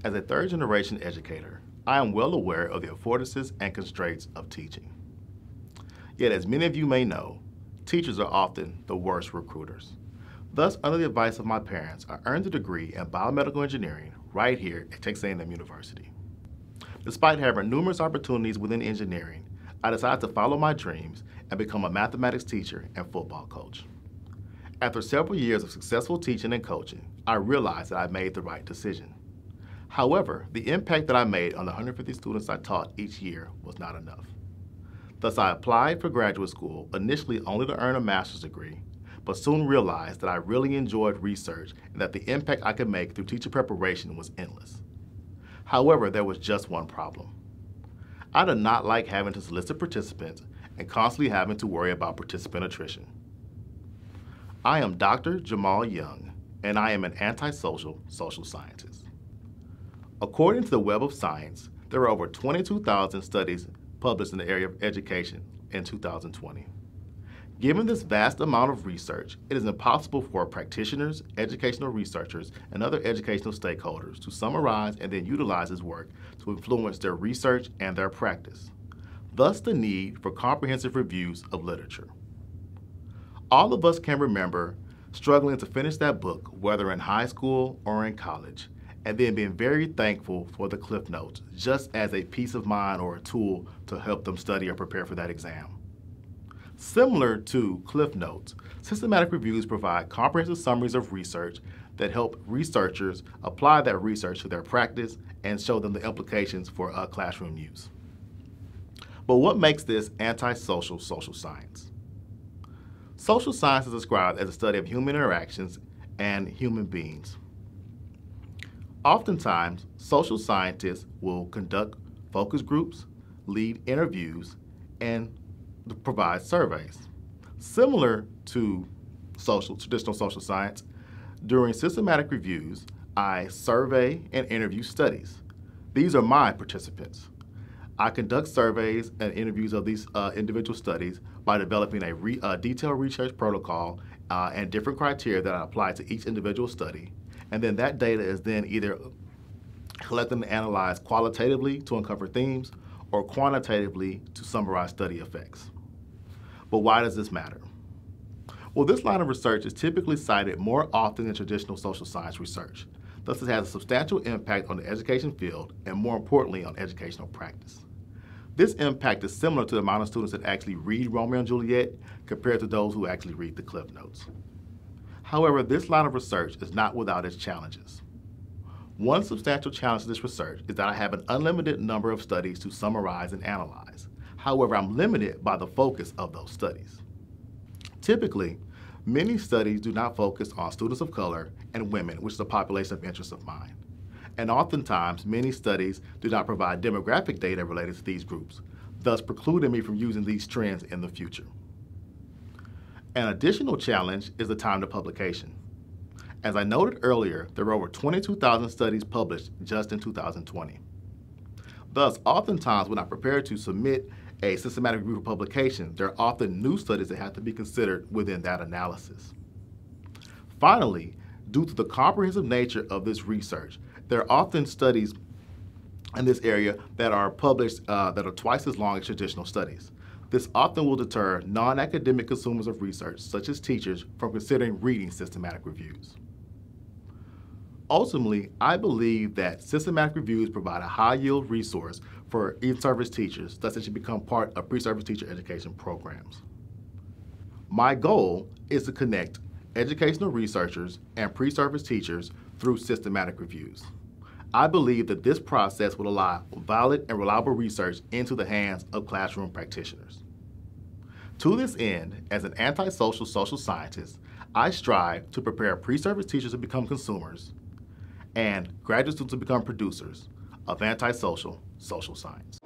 As a third-generation educator, I am well aware of the affordances and constraints of teaching. Yet, as many of you may know, teachers are often the worst recruiters. Thus, under the advice of my parents, I earned a degree in biomedical engineering right here at Texas A&M University. Despite having numerous opportunities within engineering, I decided to follow my dreams and become a mathematics teacher and football coach. After several years of successful teaching and coaching, I realized that I made the right decision. However, the impact that I made on the 150 students I taught each year was not enough. Thus, I applied for graduate school, initially only to earn a master's degree, but soon realized that I really enjoyed research and that the impact I could make through teacher preparation was endless. However, there was just one problem. I did not like having to solicit participants and constantly having to worry about participant attrition. I am Dr. Jamaal Young, and I am an antisocial social scientist. According to the Web of Science, there are over 22,000 studies published in the area of education in 2020. Given this vast amount of research, it is impossible for practitioners, educational researchers, and other educational stakeholders to summarize and then utilize this work to influence their research and their practice. Thus, the need for comprehensive reviews of literature. All of us can remember struggling to finish that book, whether in high school or in college, and then being very thankful for the Cliff Notes, just as a peace of mind or a tool to help them study or prepare for that exam. Similar to Cliff Notes, systematic reviews provide comprehensive summaries of research that help researchers apply that research to their practice and show them the implications for classroom use. But what makes this antisocial social science? Social science is described as a study of human interactions and human beings. Oftentimes, social scientists will conduct focus groups, lead interviews, and provide surveys. Similar to traditional social science, during systematic reviews, I survey and interview studies. These are my participants. I conduct surveys and interviews of these individual studies by developing a detailed research protocol and different criteria that I apply to each individual study. And then that data is then either collected and analyzed qualitatively to uncover themes or quantitatively to summarize study effects. But why does this matter? Well, this line of research is typically cited more often than traditional social science research. Thus, it has a substantial impact on the education field and, more importantly, on educational practice. This impact is similar to the amount of students that actually read Romeo and Juliet compared to those who actually read the Cliff Notes. However, this line of research is not without its challenges. One substantial challenge to this research is that I have an unlimited number of studies to summarize and analyze. However, I'm limited by the focus of those studies. Typically, many studies do not focus on students of color and women, which is a population of interest of mine. And oftentimes, many studies do not provide demographic data related to these groups, thus precluding me from using these trends in the future. An additional challenge is the time to publication. As I noted earlier, there were over 22,000 studies published just in 2020. Thus, oftentimes when I prepare to submit a systematic review for publication, there are often new studies that have to be considered within that analysis. Finally, due to the comprehensive nature of this research, there are often studies in this area that are published that are twice as long as traditional studies. This often will deter non-academic consumers of research, such as teachers, from considering reading systematic reviews. Ultimately, I believe that systematic reviews provide a high-yield resource for in-service teachers, thus it should become part of pre-service teacher education programs. My goal is to connect educational researchers and pre-service teachers through systematic reviews. I believe that this process will allow valid and reliable research into the hands of classroom practitioners. To this end, as an antisocial social scientist, I strive to prepare pre-service teachers to become consumers and graduate students to become producers of antisocial social science.